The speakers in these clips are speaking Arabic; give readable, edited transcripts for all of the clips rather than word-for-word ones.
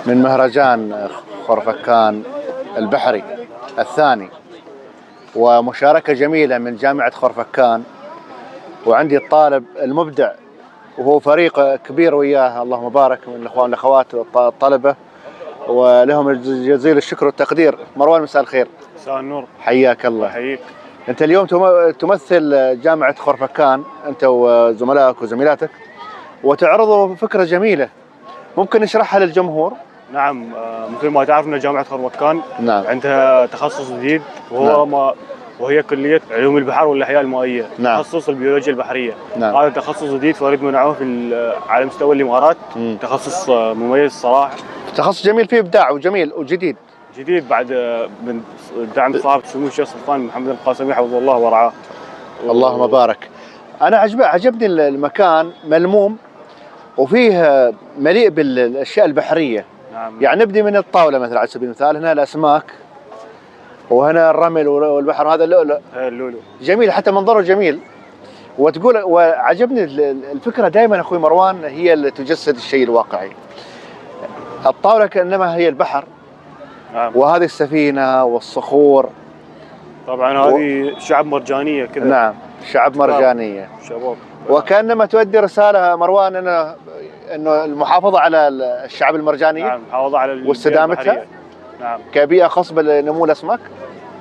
من مهرجان خرفكان البحري الثاني، ومشاركة جميلة من جامعة خرفكان، وعندي الطالب المبدع وهو فريق كبير وياه، اللهم بارك، من الأخوان والأخوات الطلبة، ولهم جزيل الشكر والتقدير. مروان، مساء الخير. مساء النور. حياك الله. حييك. أنت اليوم تمثل جامعة خرفكان أنت وزملائك وزميلاتك، وتعرضوا فكرة جميلة، ممكن نشرحها للجمهور؟ نعم، مثل ما تعرف ان جامعة خرفكان عندها تخصص جديد، وهو وهي كلية علوم البحر والأحياء المائية. تخصص البيولوجيا البحرية. هذا تخصص جديد فريد من نوعه على مستوى الإمارات. تخصص مميز صراحة، تخصص جميل فيه إبداع وجميل وجديد بعد من دعم صاحب سمو الشيخ سلطان محمد القاسمي حفظه الله ورعاه. اللهم بارك. أنا عجبني المكان، ملموم وفيه مليء بالأشياء البحرية. نعم. يعني نبدي من الطاولة مثلا على سبيل المثال، هنا الأسماك، وهنا الرمل والبحر، هذا اللؤلؤ جميل، حتى منظره جميل. وعجبني الفكرة دائما أخوي مروان، هي اللي تجسد الشيء الواقعي. الطاولة كأنما هي البحر. نعم. وهذه السفينة والصخور، طبعا هذه شعب مرجانية كذا. نعم، شعب مرجانية، شباب. وكأنما تؤدي رسالة مروان انه المحافظة على الشعب المرجانية. نعم، المحافظة على واستدامتها. نعم، كبيئة خصبة لنمو الأسماك.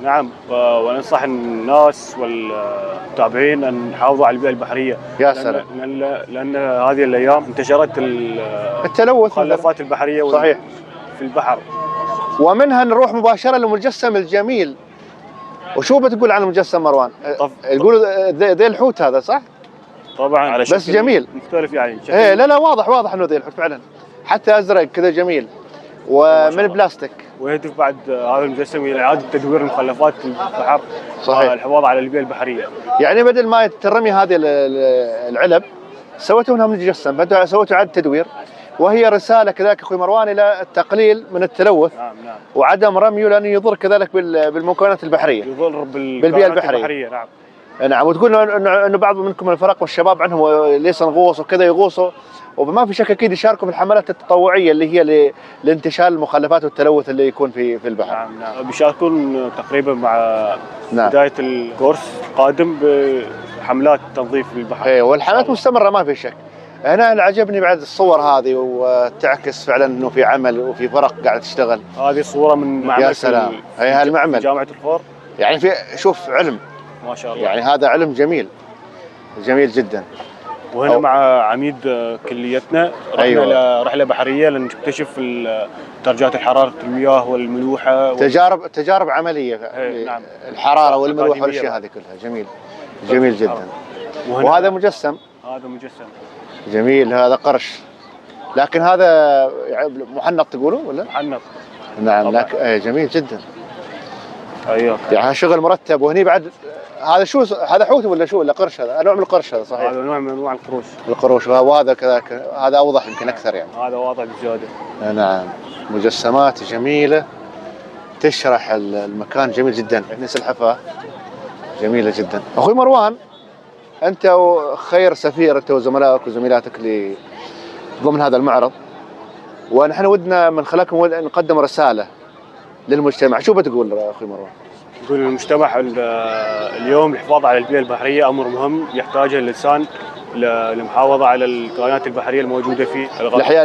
نعم، وننصح الناس والمتابعين أن يحافظوا على البيئة البحرية. يا سلام. لأن هذه الأيام انتشرت التلوث، المخلفات البحرية صحيح في البحر. ومنها نروح مباشرة للمجسم الجميل. وشو بتقول عن المجسم مروان؟ يقولوا ذي الحوت هذا، صح؟ طبعا على بس جميل مختلف يعني. ايه، لا واضح انه ذي الحوت فعلا، حتى ازرق كذا جميل، ومن بلاستيك. ويهدف بعد هذا المجسم الى اعاده تدوير المخلفات في البحر. صحيح. والحفاظ على البيئه البحريه. يعني بدل ما ترمي هذه العلب، سويتوا منها مجسم، سويتوا اعاده تدوير، وهي رساله كذلك اخوي مروان الى التقليل من التلوث. نعم. وعدم رميه، لانه يضر كذلك بالمكونات البحريه، يضر بالبيئه البحريه. نعم. وتقول انه بعض منكم الفرق والشباب عندهم ليس نغوص وكذا يغوصوا، وما في شك اكيد يشاركوا في الحملات التطوعيه اللي هي لانتشال المخلفات والتلوث اللي يكون في البحر. نعم. بيشاركون تقريبا مع بدايه الكورس القادم بحملات تنظيف البحر. اي، والحملات مستمره ما في شك. هنا اللي عجبني بعد الصور هذه، وتعكس فعلا انه في عمل وفي فرق قاعده تشتغل. هذه صوره من معمل. يا سلام. هي هالمعمل جامعه الفور. يعني في شوف علم ما شاء الله، يعني هذا علم جميل جدا. وهنا مع عميد كليتنا رحنا. أيوة. رحله بحريه لنكتشف درجات حراره المياه والملوحه تجارب عمليه. نعم. الحراره والملوحه والاشياء هذه كلها جميل جدا. وهذا مجسم. جميل. هذا قرش، لكن هذا محنط تقولوا ولا؟ محنط. نعم. لكن جميل جدا. ايوه، يعني شغل مرتب. وهني بعد هذا شو؟ هذا حوت ولا شو؟ ولا قرش؟ هذا نوع من القرش هذا، صحيح؟ هذا نوع من انواع القروش. وهذا كذلك، هذا اوضح يمكن اكثر يعني. هذا واضح بزياده. نعم. مجسمات جميله تشرح المكان، جميل جدا. السلحفاه جميله جدا. اخوي مروان، انت خير سفير انت وزملائك وزميلاتك ضمن هذا المعرض، ونحن ودنا من خلالكم نقدم رساله للمجتمع. شو بتقول اخوي مروان؟ يقول المجتمع اليوم الحفاظ على البيئة البحرية أمر مهم يحتاجه الإنسان للمحافظة على الكائنات البحرية الموجودة في الأحياء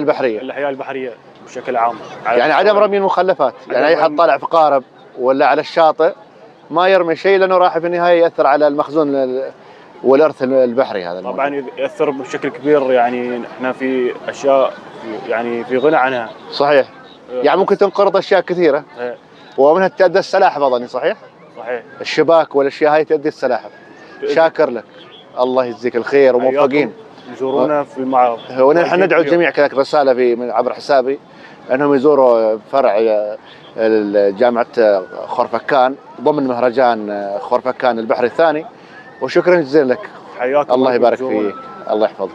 البحرية بشكل عام. يعني عدم رمي المخلفات، يعني أي حد طالع في قارب ولا على الشاطئ ما يرمي شيء، لأنه راح في النهاية يأثر على المخزون والإرث البحري هذا طبعا الموجود. يأثر بشكل كبير، يعني احنا في أشياء يعني في غنى عنها. صحيح. يعني ممكن تنقرض أشياء كثيرة. ومنها تؤدي السلاحف أظني، صحيح؟ الشباك والاشياء هاي تؤدي السلاحف. شاكر لك، الله يجزيك الخير وموفقين. يزورونا في المعرض. ونحن ندعو الجميع كذلك رساله عبر حسابي انهم يزوروا فرع جامعه خرفكان ضمن مهرجان خرفكان البحري الثاني. وشكرا جزيلا لك. حياك الله يبارك فيك، الله يحفظك.